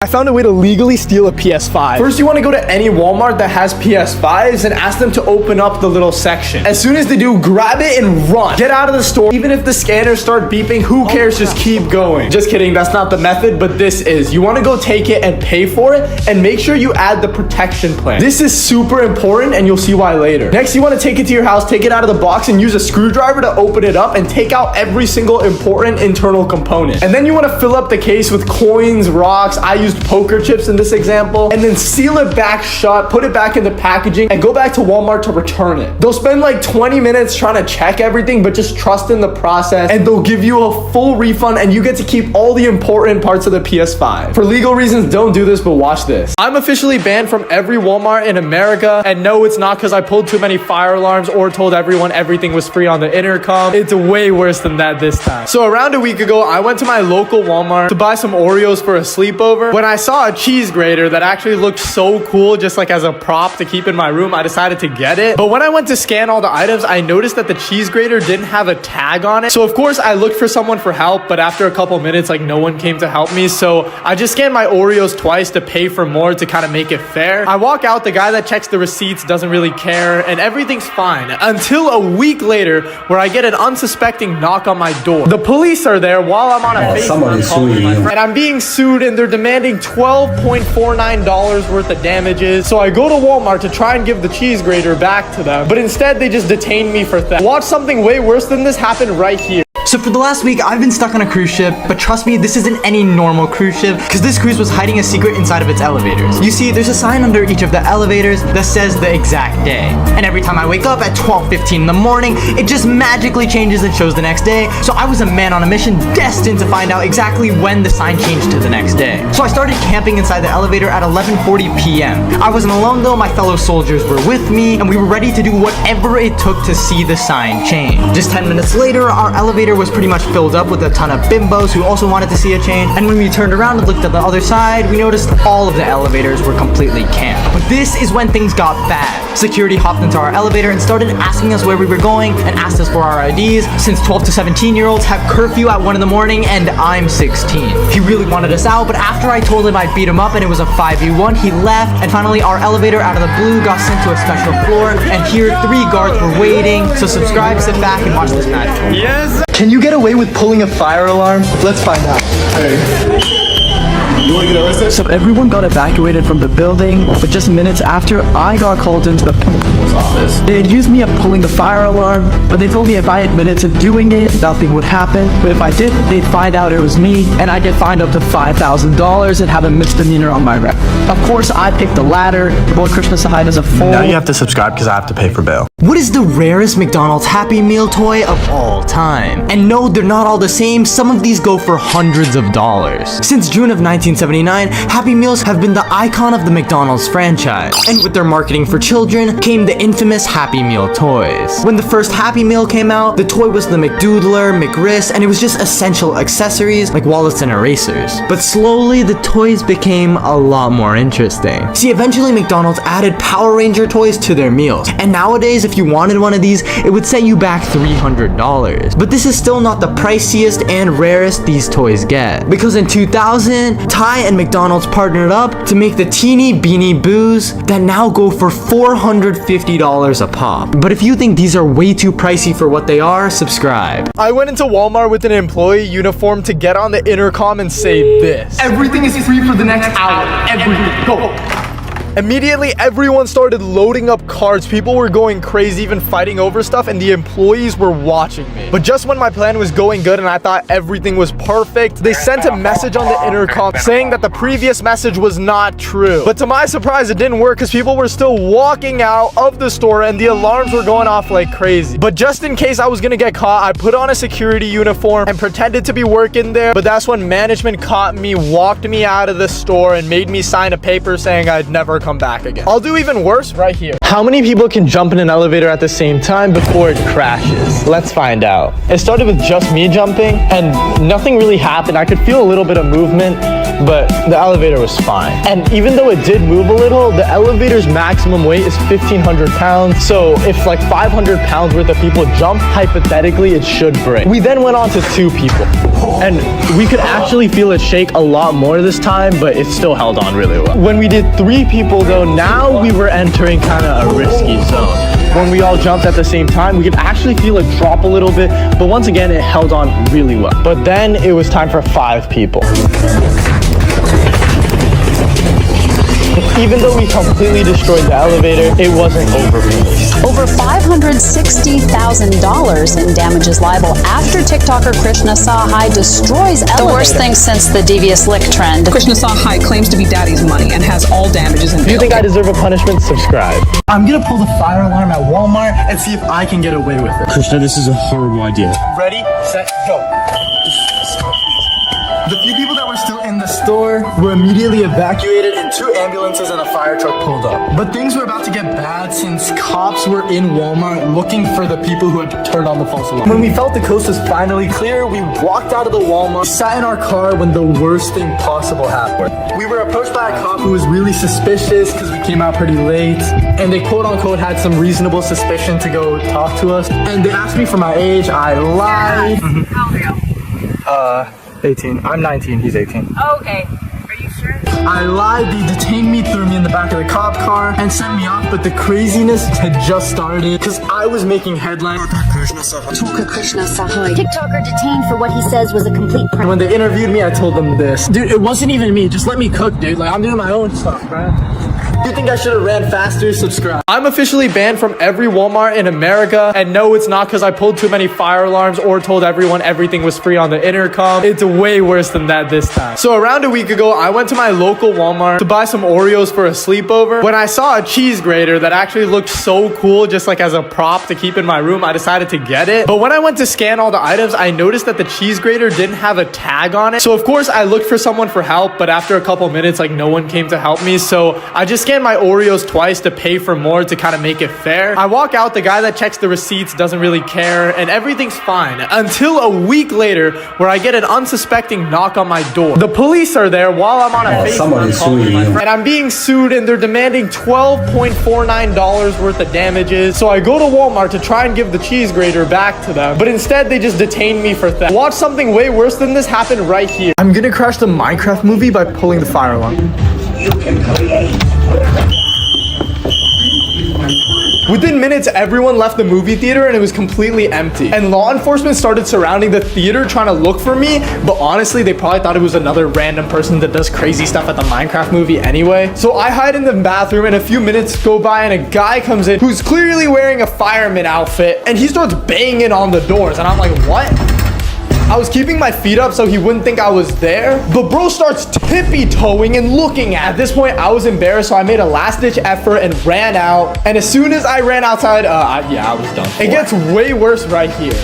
I found a way to legally steal a PS5. First, you want to go to any Walmart that has PS5s and ask them to open up the little section. As soon as they do, grab it and run. Get out of the store. Even if the scanners start beeping, who cares? Just keep going. Just kidding, that's not the method, but this is. You want to go take it and pay for it, and make sure you add the protection plan. This is super important, and you'll see why later. Next, you want to take it to your house, take it out of the box, and use a screwdriver to open it up and take out every single important internal component. And then you want to fill up the case with coins, rocks. I used poker chips in this example, and then seal it back shut, put it back in the packaging, and go back to Walmart to return it. They'll spend like 20 minutes trying to check everything, but just trust in the process, and they'll give you a full refund, and you get to keep all the important parts of the PS5. For legal reasons, don't do this, but watch this. I'm officially banned from every Walmart in America, and no, it's not because I pulled too many fire alarms or told everyone everything was free on the intercom. It's way worse than that this time. So around a week ago, I went to my local Walmart to buy some Oreos for a sleepover. When I saw a cheese grater that actually looked so cool, just like as a prop to keep in my room, I decided to get it. But when I went to scan all the items, I noticed that the cheese grater didn't have a tag on it. So of course I looked for someone for help, but after a couple minutes, like no one came to help me. So I just scanned my Oreos twice to pay for more to kind of make it fair. I walk out, the guy that checks the receipts doesn't really care, and everything's fine. Until a week later, where I get an unsuspecting knock on my door. The police are there while I'm on a FaceTime call with my friend, and I'm being sued, and they're demanding $12.49 worth of damages. So I go to Walmart to try and give the cheese grater back to them, but instead they just detain me for theft. Watch something way worse than this happen right here. So for the last week, I've been stuck on a cruise ship, but trust me, this isn't any normal cruise ship, because this cruise was hiding a secret inside of its elevators. You see, there's a sign under each of the elevators that says the exact day. And every time I wake up at 12:15 in the morning, it just magically changes and shows the next day. So I was a man on a mission destined to find out exactly when the sign changed to the next day. So I started camping inside the elevator at 11:40 p.m. I wasn't alone though, my fellow soldiers were with me, and we were ready to do whatever it took to see the sign change. Just 10 minutes later, our elevator was pretty much filled up with a ton of bimbos who also wanted to see a change, and when we turned around and looked at the other side, we noticed all of the elevators were completely camped. But this is when things got bad. Security hopped into our elevator and started asking us where we were going and asked us for our IDs, since 12 to 17-year-olds have curfew at 1 in the morning and I'm 16. He really wanted us out, but after I told him I'd beat him up and it was a 5v1, he left, and finally our elevator out of the blue got sent to a special floor, and here 3 guards were waiting. So subscribe, sit back, and watch this magic. Yes! Can you get away with pulling a fire alarm? Let's find out. You want to get arrested? So everyone got evacuated from the building, but just minutes after, I got called into the principal's office. They accused me of pulling the fire alarm, but they told me if I admitted to doing it, nothing would happen. But if I did, they'd find out it was me, and I'd get fined up to $5,000 and have a misdemeanor on my record. Of course, I picked the latter. Boy, Christmas side as a fool. Now you have to subscribe because I have to pay for bail. What is the rarest McDonald's Happy Meal toy of all time? And no, they're not all the same. Some of these go for hundreds of dollars. Since June of 1979, Happy Meals have been the icon of the McDonald's franchise. And with their marketing for children came the infamous Happy Meal toys. When the first Happy Meal came out, the toy was the McDoodler, McWrist, and it was just essential accessories like wallets and erasers. But slowly, the toys became a lot more interesting. See, eventually McDonald's added Power Ranger toys to their meals. And nowadays, if you wanted one of these, it would set you back $300. But this is still not the priciest and rarest these toys get. Because in 2000, Thai and McDonald's partnered up to make the Teeny Beanie Boos that now go for $450 a pop. But if you think these are way too pricey for what they are, subscribe. I went into Walmart with an employee uniform to get on the intercom and say this: Everything is free for the next hour. Everything. Go. Immediately, everyone started loading up carts. People were going crazy, even fighting over stuff, and the employees were watching me. But just when my plan was going good and I thought everything was perfect, they sent a message on the intercom saying that the previous message was not true. But to my surprise, it didn't work because people were still walking out of the store and the alarms were going off like crazy. But just in case I was gonna get caught, I put on a security uniform and pretended to be working there. But that's when management caught me, walked me out of the store, and made me sign a paper saying I'd never come back again. I'll do even worse right here. How many people can jump in an elevator at the same time before it crashes? Let's find out. It started with just me jumping and nothing really happened. I could feel a little bit of movement, but the elevator was fine. And even though it did move a little, the elevator's maximum weight is 1,500 pounds. So if like 500 pounds worth of people jump, hypothetically it should break. We then went on to 2 people. And we could actually feel it shake a lot more this time, but it still held on really well. When we did 3 people though, now we were entering kind of a risky zone. When we all jumped at the same time, we could actually feel it drop a little bit, but once again, it held on really well. But then it was time for 5 people. Even though we completely destroyed the elevator, it wasn't over for us. Over $560,000 in damages liable after TikToker Krishna Sahai destroys elevator. The worst thing since the devious lick trend. Krishna Sahai claims to be daddy's money and has all damages in If you think I deserve a punishment, subscribe. I'm gonna pull the fire alarm at Walmart and see if I can get away with it. Krishna, this is a horrible idea. Ready, set, go. The few people that were still in the store were immediately evacuated and 2 ambulances and a fire truck pulled up. But things were about to get bad since cops were in Walmart looking for the people who had turned on the false alarm. When we felt the coast was finally clear, we walked out of the Walmart, sat in our car when the worst thing possible happened. We were approached by a cop who was really suspicious because we came out pretty late, and they quote unquote had some reasonable suspicion to go talk to us. And they asked me for my age. I lied. How old are you? 18. I'm 19, he's 18. Okay. Are you sure? I lied, they detained me, threw me in the back of the cop car, and sent me off, but the craziness had just started, because I was making headlines. Krishna Sahai. TikToker detained for what he says was a complete prank. And when they interviewed me, I told them this. Dude, it wasn't even me, just let me cook, dude. Like, I'm doing my own stuff, bro. You think I should have ran faster? Subscribe. I'm officially banned from every Walmart in America, and no, it's not because I pulled too many fire alarms or told everyone everything was free on the intercom. It's way worse than that this time. So around a week ago, I went to my local Walmart to buy some Oreos for a sleepover. When I saw a cheese grater that actually looked so cool, just like as a prop to keep in my room, I decided to get it. But when I went to scan all the items, I noticed that the cheese grater didn't have a tag on it. So of course I looked for someone for help, but after a couple minutes, like no one came to help me. So I just scanned my Oreos twice to pay for more to kind of make it fair. I walk out, the guy that checks the receipts doesn't really care, and everything's fine until a week later where I get an unsuspecting knock on my door. The police are there while I'm on a Facebook call with my friend, and I'm being sued, and they're demanding $12.49 worth of damages. So I go to Walmart to try and give the cheese grater back to them, but instead they just detain me for theft. Watch something way worse than this happen right here. I'm gonna crash the Minecraft movie by pulling the fire alarm. Within minutes, everyone left the movie theater and it was completely empty. And law enforcement started surrounding the theater trying to look for me, but honestly, they probably thought it was another random person that does crazy stuff at the Minecraft movie anyway. So I hide in the bathroom and a few minutes go by and a guy comes in who's clearly wearing a fireman outfit and he starts banging on the doors and I'm like, what? I was keeping my feet up so he wouldn't think I was there, but bro starts tippy-toeing and looking at this point, I was embarrassed, so I made a last-ditch effort and ran out. And as soon as I ran outside, yeah, I was done. It gets way worse right here.